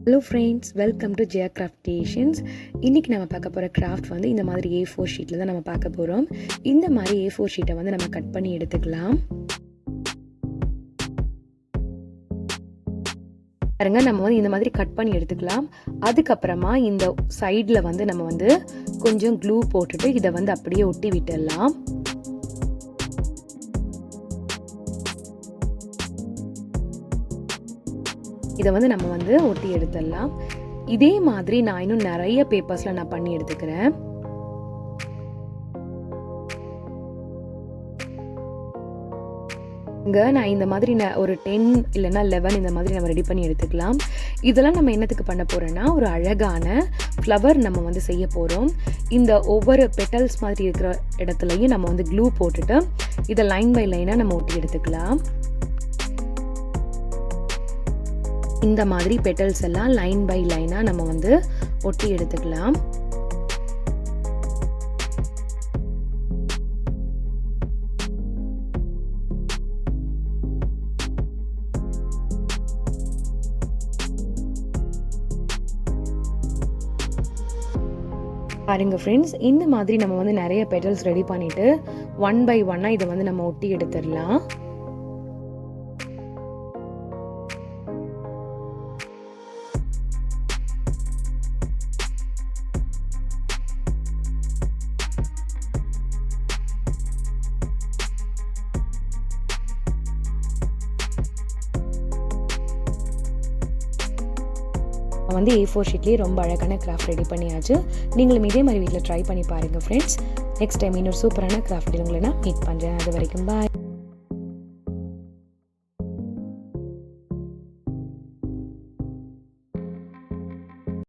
Hello friends, welcome to Jaya Craftations. இன்றைக்கி நம்ம பார்க்க போகிற கிராஃப்ட் வந்து இந்த மாதிரி A4 ஷீட்டில் தான் நம்ம பார்க்க போகிறோம். இந்த மாதிரி A4 ஷீட்டை வந்து நம்ம கட் பண்ணி எடுத்துக்கலாம். பாருங்க, நம்ம வந்து இந்த மாதிரி கட் பண்ணி எடுத்துக்கலாம். அதுக்கப்புறமா இந்த சைடில் வந்து நம்ம வந்து கொஞ்சம் க்ளூ போட்டுட்டு இதை வந்து அப்படியே ஒட்டி விட்டுடலாம். இதை வந்து நம்ம வந்து ஒட்டி எடுத்துடலாம். இதே மாதிரி நான் இன்னும் நிறைய பேப்பர்ஸில் நான் பண்ணி எடுத்துக்கிறேன். இங்கே நான் இந்த மாதிரி ஒரு 10 இல்லைன்னா 11 இந்த மாதிரி நம்ம ரெடி பண்ணி எடுத்துக்கலாம். இதெல்லாம் நம்ம என்னத்துக்கு பண்ண போகிறோன்னா, ஒரு அழகான ஃப்ளவர் நம்ம வந்து செய்ய போகிறோம். இந்த ஒவ்வொரு பெட்டல்ஸ் மாதிரி இருக்கிற இடத்துலையும் நம்ம வந்து க்ளூ போட்டுட்டு இதை லைன் பை லைனாக நம்ம ஒட்டி எடுத்துக்கலாம். இந்த மாதிரி பெட்டல்ஸ் எல்லாம் லைன் பை லைனாக நம்ம வந்து ஒட்டி எடுத்துக்கலாம். பாருங்க ஃப்ரெண்ட்ஸ், இந்த மாதிரி நம்ம வந்து நிறைய பெட்டல்ஸ் ரெடி பண்ணிட்டு ஒன் பை ஒன்னாக இதை வந்து நம்ம ஒட்டி எடுத்துடலாம். வந்து A4 ஷீட்லேயே ரொம்ப அழகான கிராஃப்ட் ரெடி பண்ணியாச்சு. நீங்களும் இதே மாதிரி வீட்டில் ட்ரை பண்ணி பாருங்கள் ஃப்ரெண்ட்ஸ். நெக்ஸ்ட் டைம் இன்னொரு சூப்பரான கிராஃப்ட் உங்களை நான் மீட் பண்ணுறேன். அது வரைக்கும் பாய்.